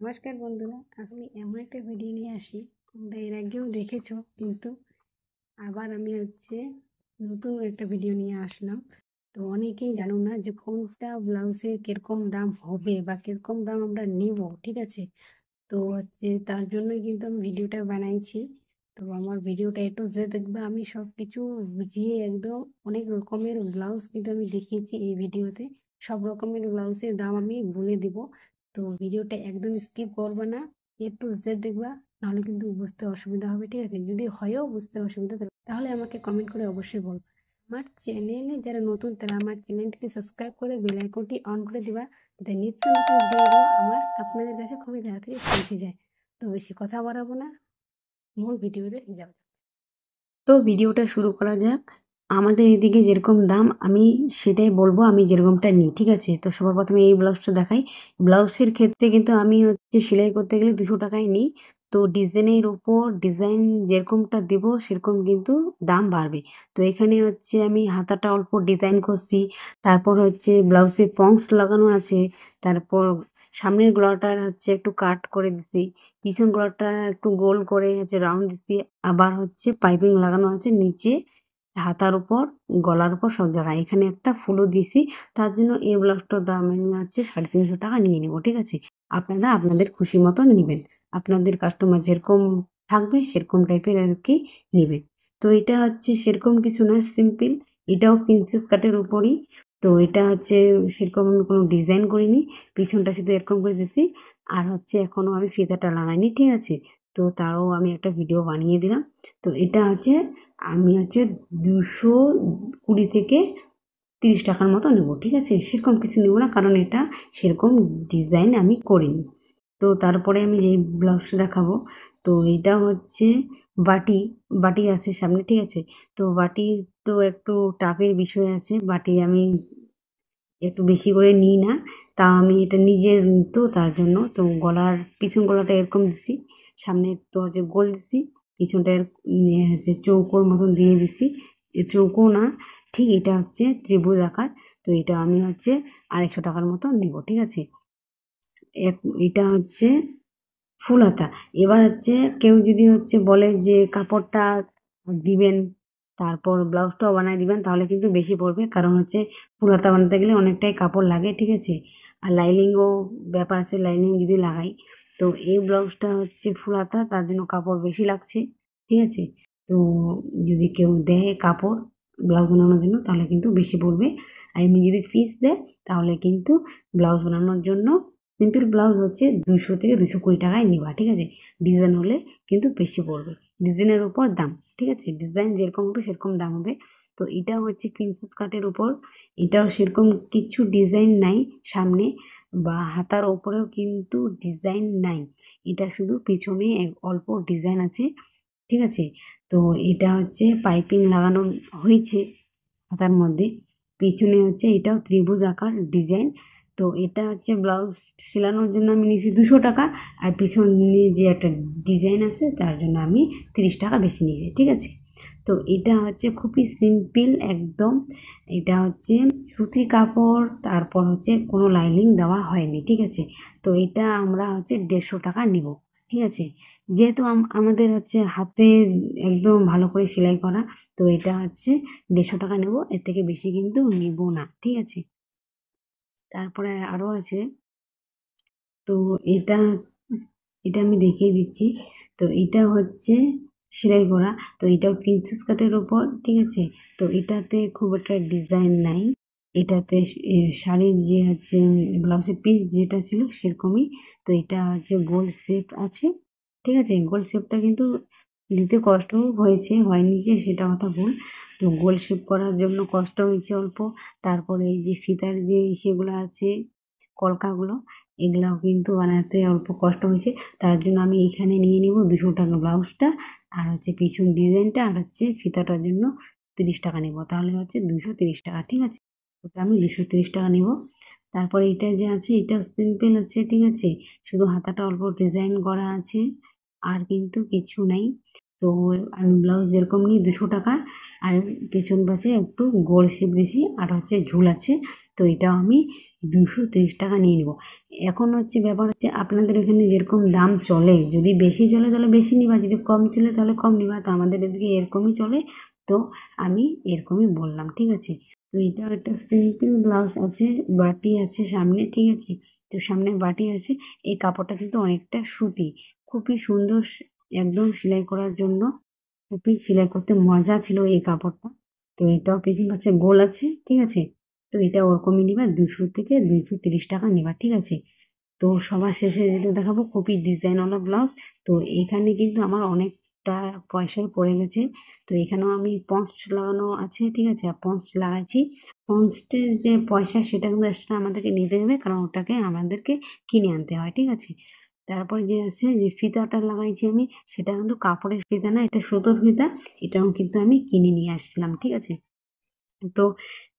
নমস্কার বন্ধুরা, আজ আমি এমন একটা ভিডিও নিয়ে আসি, তোমরা এর আগেও দেখেছো, কিন্তু আবার আমি নতুন একটা ভিডিও নিয়ে আসলাম। তো অনেকেই জানো না যে কোনটা ব্লাউজের কিরকম দাম হবে বা কিরকম দাম আমরা নিব, ঠিক আছে? তো তার জন্যই কিন্তু আমি ভিডিওটা বানাইছি। তো আমার ভিডিওটা একটু যে দেখবে, আমি সব কিছু বুঝিয়ে একদম অনেক রকমের ব্লাউজ কিন্তু আমি দেখিয়েছি এই ভিডিওতে। সব রকমের ব্লাউজের দাম আমি বলে দিব। তো ভিডিওটা একদম স্কিপ করবে না, একটু যে দেখবা, নাহলে কিন্তু বুঝতে অসুবিধা হবে, ঠিক আছে? যদি হয়ও বুঝতে অসুবিধা তাহলে আমাকে কমেন্ট করে অবশ্যই বল। আমার চ্যানেলে যারা নতুন তারা আমার চ্যানেলটিকে সাবস্ক্রাইব করে বেল আইকনটি অন করে দিবা, যাতে নিত্য নতুন ভিডিওগুলো আমার আপনাদের কাছে খুবই তাড়াতাড়ি পৌঁছে যায়। তো বেশি কথা বাড়াবো না, মূল ভিডিওতে যাব। তো ভিডিওটা শুরু করা যাক। আমাদের এদিকে যেরকম দাম আমি সেটাই বলবো, আমি যেরকমটা নিই, ঠিক আছে? তো সবার প্রথমে এই ব্লাউজটা দেখাই। ব্লাউজের ক্ষেত্রে কিন্তু আমি সেলাই করতে গেলে 200 টাকায় নিই। তো ডিজাইনের উপর ডিজাইন যেরকমটা দেবো সেরকম কিন্তু দাম বাড়বে। তো এখানে আমি হাতাটা অল্প ডিজাইন করছি, তারপর ব্লাউজে পংস লাগানো আছে, তারপর সামনের গলাটার একটু কাট করে দিছি, পিছন গলাটা একটু গোল করে রাউন্ড দিছি, আবার পাইপিং লাগানো আছে নিচে, হাতার উপর, গলার উপর সব জায়গায়। এখানে একটা ফুলও দিছি। তার জন্য এই ব্লাউজটার দাম আমি 350 টাকা নিয়ে নেবো, ঠিক আছে? আপনারা আপনাদের খুশি মতন নেবেন, আপনাদের কাস্টমার যেরকম থাকবে সেরকম টাইপের আর কি নেবেন। তো এটা সেরকম কিছু না, সিম্পল। এটাও প্রিন্সেস কাটের উপরই। তো এটা সেরকম আমি কোনো ডিজাইন করিনি, পিছনটা শুধু এরকম করে দিছি। আর এখনো আমি ফিতাটা লাগাইনি, ঠিক আছে? তো তাও আমি একটা ভিডিও বানিয়ে দিলাম। তো এটা আমি 220 থেকে 30 টাকার মতো নেবো, ঠিক আছে? সেরকম কিছু নেবো না, কারণ এটা সেরকম ডিজাইন আমি করিনি। তো তারপরে আমি এই ব্লাউজটা দেখাবো। তো এটা বাটি, বাটি আছে সামনে, ঠিক আছে? তো বাটি তো একটু টাফের বিষয় আছে, বাটি আমি একটু বেশি করে নিই না। তা আমি এটা নিজের, তো তার জন্য তো গলার পিছন গলাটা এরকম দিছি, সামনে তো গোল দিছি, পিছনটা চৌকোর মতন দিয়ে দিছি। চৌকো না, ঠিক এটা ত্রিভুজ আকার। তো এটা আমি 250 টাকার মতো নেব, ঠিক আছে? এটা ফুল হাতা। এবার কেউ যদি বলে যে কাপড়টা দিবেন, তারপর ব্লাউজটাও বানায় দিবেন, তাহলে কিন্তু বেশি পড়বে, কারণ ফুল হাতা বানাতে গেলে অনেকটাই কাপড় লাগে, ঠিক আছে? আর লাইনিংও ব্যাপার আছে, লাইনিং যদি লাগাই, তো এই ব্লাউজটা ফুল হাতা, তার জন্য কাপড় বেশি লাগছে, ঠিক আছে? তো যদি কেউ দেয় কাপড় ব্লাউজ বানানোর জন্য, তাহলে কিন্তু বেশি পড়বে। আর এমনি যদি পিস দেয়, তাহলে কিন্তু ব্লাউজ বানানোর জন্য সিম্পল ব্লাউজ 200 থেকে 220 টাকায় নিবা, ঠিক আছে? ডিজাইন হলে কিন্তু বেশি পড়বে, ডিজাইনের উপর দাম, ঠিক আছে? ডিজাইন যেরকম হবে সেরকম দাম হবে। তো এটা প্রিন্সেস কাটের উপর, এটাও সেরকম কিছু ডিজাইন নাই সামনে, বা হাতার ওপরেও কিন্তু ডিজাইন নাই। এটা শুধু পিছনে অল্প ডিজাইন আছে, ঠিক আছে? তো এটা পাইপিং লাগানো হয়েছে হাতার মধ্যে। পিছনে এটাও ত্রিভুজ আকার ডিজাইন। তো এটা ব্লাউজ সেলানোর জন্য আমি নিয়েছি 200 টাকা, আর পিছনে যে একটা ডিজাইন আছে তার জন্য আমি 30 টাকা বেশি নিয়েছি, ঠিক আছে? তো এটা খুবই সিম্পল একদম। এটা সুতি কাপড়, তারপর কোনো লাইনিং দেওয়া হয়নি, ঠিক আছে? তো এটা আমরা 150 টাকা নিব, ঠিক আছে? যেহেতু আমাদের হাতে একদম ভালো করে সেলাই করা, তো এটা 150 টাকা নেব, এর থেকে বেশি কিন্তু নিব না, ঠিক আছে? তারপরে আরো আছে। তো এটা এটা আমি দেখিয়ে দিচ্ছি। তো এটা সেলাই করা। তো এটাও প্রিন্সেস কাটের উপর, ঠিক আছে? তো এটাতে খুব একটা ডিজাইন নাই। এটাতে শাড়ির যে ব্লাউজের পিস যেটা ছিল সেরকমই। তো এটা গোল শেপ আছে, ঠিক আছে? গোল শেপটা কিন্তু দিতে কষ্ট হয়েছে, হয়নি যে সেটা কথা ভুল। তো গোল শেপ করার জন্য কষ্ট হয়েছে অল্প। তারপরে এই যে ফিতার যে সেগুলো আছে, কলকাগুলো, এগুলাও কিন্তু বানাতে অল্প কষ্ট হয়েছে। তার জন্য আমি এখানে নিয়ে নেব 200 টাকা ব্লাউজটা, আর পিছন ডিজাইনটা, আর ফিতাটার জন্য 30 টাকা নেব। তাহলে 230 টাকা, ঠিক আছে? ওটা আমি 230 টাকা নেব। তারপরে এটা যে আছে, এটা সিম্পল আছে, ঠিক আছে? শুধু হাতাটা অল্প ডিজাইন করা আছে, আর কিন্তু কিছু নাই। তো তো আমি ব্লাউজ যেরকম নিই 200 টাকা, আর পেছন পাশে একটু গোল শেপ দিছি আর হচ্ছে ঝুল আছে, তো এটাও আমি 230 টাকা নিয়ে নেব। এখন হচ্ছে ব্যাপার হচ্ছে আপনাদের ওখানে যেরকম দাম চলে, যদি বেশি চলে তাহলে বেশি নিবা, যদি কম চলে তাহলে কম নিবা। তো আমাদের এদিকে এরকমই চলে, তো আমি এরকমই বললাম, ঠিক আছে। তো এটা একটা সিম্পল ব্লাউজ আছে, বাটি আছে সামনে, ঠিক আছে। তো সামনে বাটি আছে। এই কাপড়টা কিন্তু অনেকটা সুতি, খুবই সুন্দর, একদম সেলাই করার জন্য খুবই সেলাই করতে মজা ছিল এই কাপড়টা। তো এটাও পেছন পাশে গোল আছে, ঠিক আছে। তো এটা ওরকমই নিবা, 200 থেকে 230 টাকা নিবা, ঠিক আছে। তো সবার শেষে যেটা দেখাবো খুবই ডিজাইনওয়ালা ব্লাউজ। তো এখানে কিন্তু আমার অনেকটা পয়সাই পড়ে গেছে। তো এখানেও আমি পন্স লাগানো আছে, ঠিক আছে, আর পন্স লাগাইছি। পন্সটের যে পয়সা সেটা কিন্তু এক্সট্রা আমাদেরকে নিতে হবে, কারণ ওটাকে আমাদেরকে কিনে আনতে হয়, ঠিক আছে। তারপরে যে আছে যে ফিতাটা লাগাইছি আমি, সেটা কিন্তু কাপড়ের ফিতা না, এটা সুতোর ফিতা। এটাও কিন্তু আমি কিনে নিয়ে আসছিলাম, ঠিক আছে। তো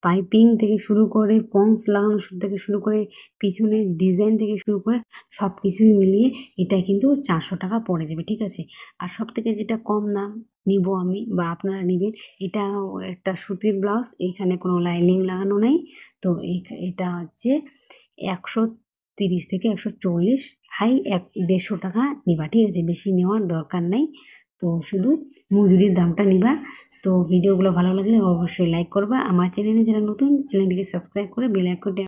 পাইপিং থেকে শুরু করে পন্স লাগানো থেকে শুরু করে পিছনের ডিজাইন থেকে শুরু করে সব কিছুই মিলিয়ে এটা কিন্তু 400 টাকা পড়ে যাবে, ঠিক আছে। আর সব থেকে যেটা কম দাম নিব আমি বা আপনারা নেবেন, এটা একটা সুতির ব্লাউজ, এখানে কোনো লাইনিং লাগানো নেই। তো এটা হচ্ছে 130 থেকে 140, হাই 150 টাকা নিবা, ঠিক আছে, বেশি নেওয়ার দরকার নাই। তো শুধু মজুরির দামটা নিবা। তো ভিডিওগুলো ভালো লাগলে অবশ্যই লাইক করবা। আমার চ্যানেলে যারা নতুন, চ্যানেলটিকে সাবস্ক্রাইব করে বেল আইকনটি